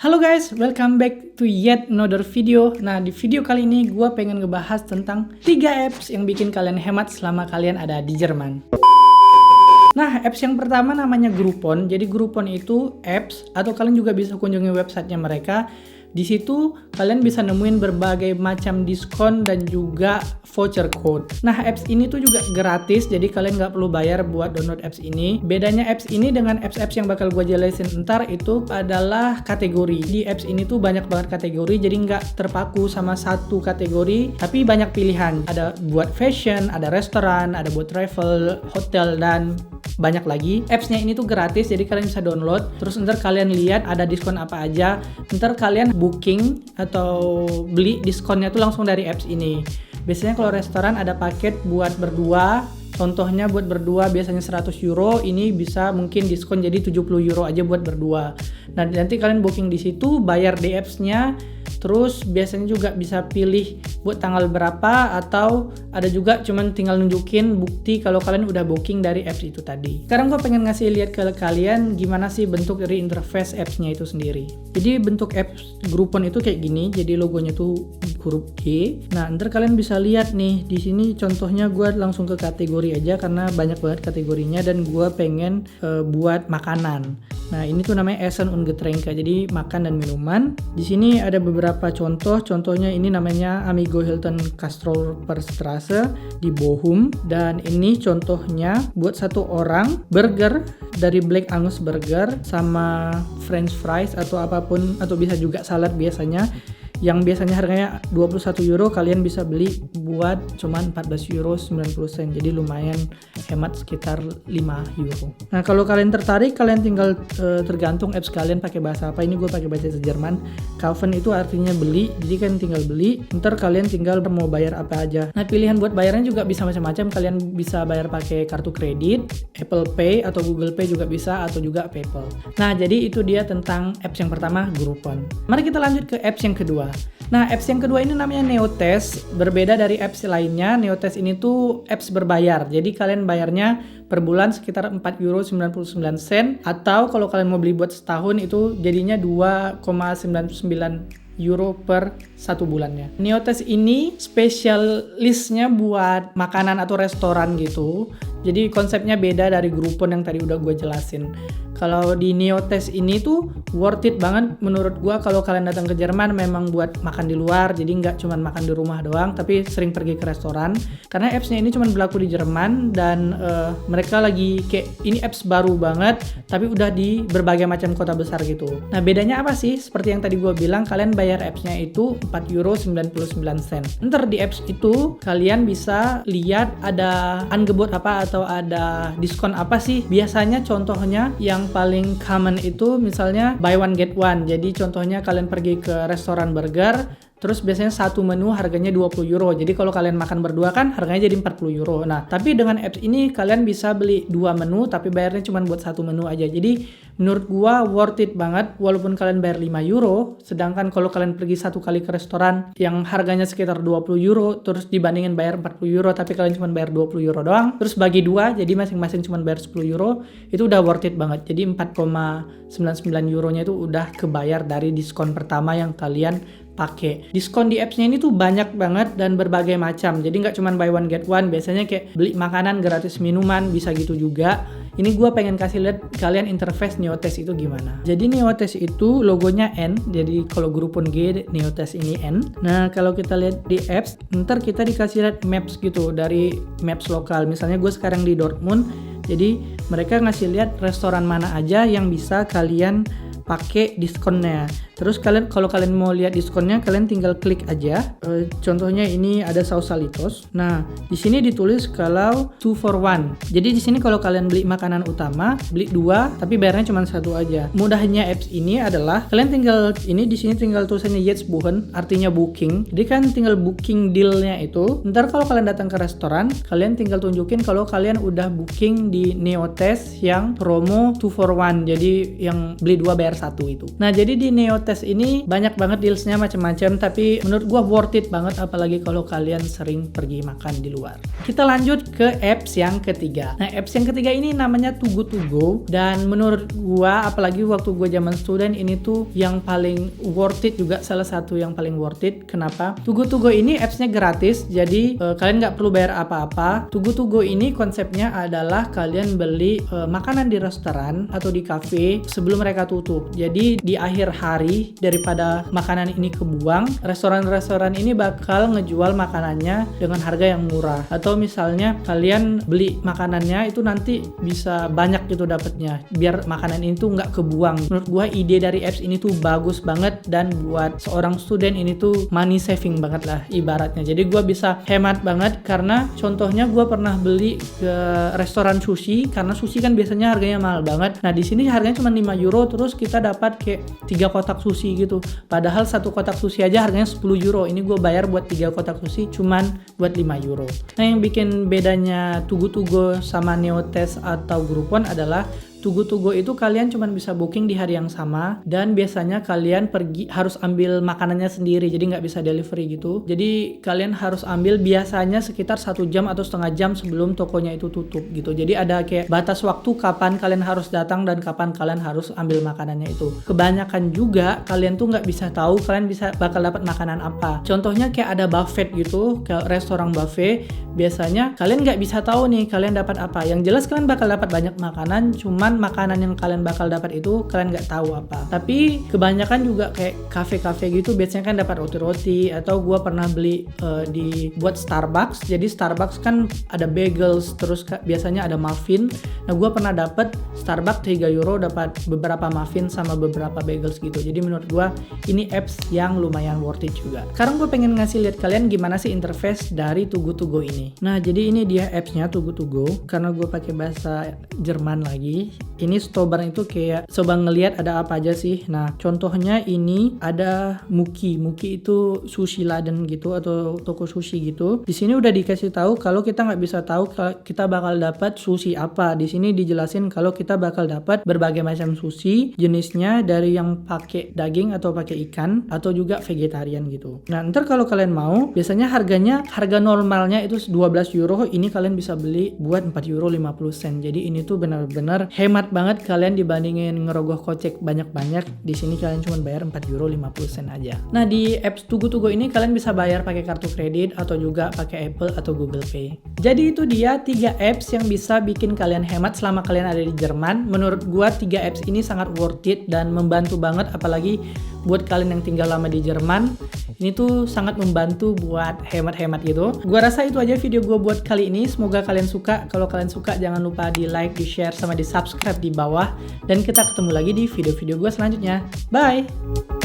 Halo guys, welcome back to yet another video. Nah, di video kali ini gue pengen ngebahas tentang 3 apps yang bikin kalian hemat selama kalian ada di Jerman. Nah, apps yang pertama namanya Groupon. Jadi Groupon itu apps, atau kalian juga bisa kunjungi websitenya mereka. Di situ kalian bisa nemuin berbagai macam diskon dan juga voucher code. Nah, apps ini tuh juga gratis, jadi kalian nggak perlu bayar buat download apps ini. Bedanya apps ini dengan apps-apps yang bakal gue jelasin ntar itu adalah kategori. Di apps ini tuh banyak banget kategori, jadi nggak terpaku sama satu kategori, tapi banyak pilihan. Ada buat fashion, ada restoran, ada buat travel, hotel, dan banyak lagi. Appsnya ini tuh gratis, jadi kalian bisa download. Terus ntar kalian lihat ada diskon apa aja. Ntar kalian booking atau beli diskonnya tuh langsung dari apps ini. Biasanya kalau restoran ada paket buat berdua. Contohnya buat berdua biasanya 100 euro, ini bisa mungkin diskon jadi 70 euro aja buat berdua. Nah, nanti kalian booking di situ, bayar di apps-nya. Terus biasanya juga bisa pilih buat tanggal berapa, atau ada juga cuman tinggal nunjukin bukti kalau kalian udah booking dari apps itu tadi. Sekarang gue pengen ngasih lihat ke kalian gimana sih bentuk dari interface apps-nya itu sendiri. Jadi bentuk apps Groupon itu kayak gini, jadi logonya tuh huruf G. Nah, ntar kalian bisa lihat nih di sini contohnya gue langsung ke kategori aja karena banyak banget kategorinya dan gue pengen buat makanan. Nah, ini tuh namanya Essen und Getränke, jadi makan dan minuman. Di sini ada beberapa contohnya ini namanya Amigo Hilton Kastroperstraße di Bochum, dan ini contohnya buat satu orang burger dari Black Angus Burger sama French fries atau apapun, atau bisa juga salad biasanya. Yang biasanya harganya 21 euro, kalian bisa beli buat cuman 14 euro 90 sen. Jadi lumayan hemat, sekitar 5 euro. Nah, kalau kalian tertarik, kalian tinggal tergantung apps kalian pakai bahasa apa. Ini gue pakai bahasa Jerman. Kaufen itu artinya beli, jadi kalian tinggal beli. Ntar kalian tinggal mau bayar apa aja. Nah, pilihan buat bayarnya juga bisa macam-macam. Kalian bisa bayar pakai kartu kredit, Apple Pay atau Google Pay juga bisa, atau juga PayPal. Nah, jadi itu dia tentang apps yang pertama, Groupon. Mari kita lanjut ke apps yang kedua. Nah, apps yang kedua ini namanya Neotes. Berbeda dari apps lainnya, Neotes ini tuh apps berbayar. Jadi kalian bayarnya per bulan sekitar 4,99 euro, atau kalau kalian mau beli buat setahun itu jadinya 2,99 euro per satu bulannya. Neotes ini spesialisnya buat makanan atau restoran gitu. Jadi konsepnya beda dari Groupon yang tadi udah gue jelasin. Kalau di Neotes ini tuh worth it banget menurut gue kalau kalian datang ke Jerman memang buat makan di luar. Jadi nggak cuma makan di rumah doang, tapi sering pergi ke restoran. Karena appsnya ini cuma berlaku di Jerman, dan mereka lagi kayak ini apps baru banget, tapi udah di berbagai macam kota besar gitu. Nah, bedanya apa sih? Seperti yang tadi gue bilang, kalian bayar appsnya itu 4,99 euro. Ntar di apps itu kalian bisa lihat ada Angebot apa atau ada diskon apa sih. Biasanya contohnya yang paling common itu misalnya buy one get one. Jadi contohnya kalian pergi ke restoran burger, terus biasanya satu menu harganya 20 euro. Jadi kalau kalian makan berdua kan harganya jadi 40 euro. Nah, tapi dengan apps ini kalian bisa beli 2 menu tapi bayarnya cuma buat satu menu aja. Jadi menurut gua worth it banget walaupun kalian bayar 5 euro. Sedangkan kalau kalian pergi satu kali ke restoran yang harganya sekitar 20 euro, terus dibandingin bayar 40 euro tapi kalian cuma bayar 20 euro doang, terus bagi 2 jadi masing-masing cuma bayar 10 euro, itu udah worth it banget. Jadi 4,99 euronya itu udah kebayar dari diskon pertama yang kalian pakai. Diskon di appsnya ini tuh banyak banget dan berbagai macam. Jadi nggak cuma buy one get one. Biasanya kayak beli makanan gratis minuman bisa gitu juga. Ini gue pengen kasih lihat kalian interface Neotes itu gimana. Jadi Neotes itu logonya N. Jadi kalau Groupon G, Neotes ini N. Nah, kalau kita lihat di apps, ntar kita dikasih lihat maps gitu dari maps lokal. Misalnya gue sekarang di Dortmund. Jadi mereka ngasih lihat restoran mana aja yang bisa kalian pakai diskonnya. Terus kalau kalian mau lihat diskonnya, kalian tinggal klik aja. Contohnya ini ada Sausalitos. Nah, di sini ditulis kalau 2 for 1. Jadi di sini kalau kalian beli makanan utama, beli 2 tapi bayarnya cuma 1 aja. Mudahnya apps ini adalah kalian tinggal di sini tinggal tulisannya Jetzt buchen, artinya booking. Jadi kan tinggal booking dealnya itu. Ntar kalau kalian datang ke restoran, kalian tinggal tunjukin kalau kalian udah booking di Neotes yang promo 2 for 1. Jadi yang beli 2 bayar 1 itu. Nah, jadi di Neotes Neotes ini banyak banget dealsnya macam-macam, tapi menurut gua worth it banget apalagi kalau kalian sering pergi makan di luar. Kita lanjut ke apps yang ketiga. Nah, apps yang ketiga ini namanya Too Good To Go, dan menurut gua apalagi waktu gua zaman student ini tuh yang paling worth it juga, salah satu yang paling worth it. Kenapa? Too Good To Go ini appsnya gratis, jadi kalian nggak perlu bayar apa-apa. Too Good To Go ini konsepnya adalah kalian beli makanan di restoran atau di cafe sebelum mereka tutup. Jadi di akhir hari daripada makanan ini kebuang, restoran-restoran ini bakal ngejual makanannya dengan harga yang murah. Atau misalnya kalian beli makanannya itu nanti bisa banyak gitu dapatnya, biar makanan ini tuh nggak kebuang. Menurut gua ide dari apps ini tuh bagus banget, dan buat seorang student ini tuh money saving banget lah ibaratnya. Jadi gua bisa hemat banget, karena contohnya gua pernah beli ke restoran sushi, karena sushi kan biasanya harganya mahal banget. Nah, di sini harganya cuma 5 euro, terus kita dapat kayak 3 kotak sushi gitu. Padahal satu kotak sushi aja harganya 10 euro. Ini gue bayar buat 3 kotak sushi cuman buat 5 euro. Nah, yang bikin bedanya Too Good To Go sama Neotes atau Groupon adalah Too Good To Go itu kalian cuma bisa booking di hari yang sama, dan biasanya kalian pergi harus ambil makanannya sendiri, jadi nggak bisa delivery gitu. Jadi kalian harus ambil biasanya sekitar 1 jam atau setengah jam sebelum tokonya itu tutup gitu. Jadi ada kayak batas waktu kapan kalian harus datang dan kapan kalian harus ambil makanannya itu. Kebanyakan juga kalian tuh nggak bisa tahu kalian bakal dapat makanan apa. Contohnya kayak ada buffet gitu, kayak restoran buffet. Biasanya kalian nggak bisa tahu nih kalian dapat apa. Yang jelas kalian bakal dapat banyak makanan, cuman makanan yang kalian bakal dapat itu kalian nggak tahu apa. Tapi kebanyakan juga kayak kafe-kafe gitu biasanya kan dapat roti-roti, atau gua pernah beli buat Starbucks. Jadi Starbucks kan ada bagels, terus biasanya ada muffin. Nah, gua pernah dapat Starbucks 3 euro dapat beberapa muffin sama beberapa bagels gitu. Jadi menurut gua ini apps yang lumayan worth it juga. Sekarang gue pengen ngasih lihat kalian gimana sih interface dari Too Good To Go ini. Nah, jadi ini dia appsnya Too Good To Go, karena gue pakai bahasa Jerman lagi. Ini stobar itu kayak coba ngelihat ada apa aja sih. Nah, contohnya ini ada Muki itu sushi laden gitu atau toko sushi gitu. Di sini udah dikasih tahu kalau kita nggak bisa tahu kita bakal dapat sushi apa. Di sini dijelasin kalau kita bakal dapat berbagai macam sushi, jenisnya dari yang pakai daging atau pakai ikan atau juga vegetarian gitu. Nah, ntar kalau kalian mau, biasanya harga normalnya itu 12 euro, ini kalian bisa beli buat 4 euro 50 sen. Jadi ini tuh benar-benar hemat banget kalian dibandingin ngerogoh kocek banyak-banyak. Di sini kalian cuma bayar 4 euro 50 sen aja. Nah, di apps Too Good To Go ini kalian bisa bayar pakai kartu kredit atau juga pakai Apple atau Google Pay. Jadi itu dia 3 apps yang bisa bikin kalian hemat selama kalian ada di Jerman. Menurut gua 3 apps ini sangat worth it dan membantu banget, apalagi buat kalian yang tinggal lama di Jerman. Ini tuh sangat membantu buat hemat-hemat gitu. Gua rasa itu aja video gua buat kali ini. Semoga kalian suka. Kalau kalian suka, jangan lupa di like, di share, sama di subscribe di bawah. Dan kita ketemu lagi di video-video gua selanjutnya. Bye!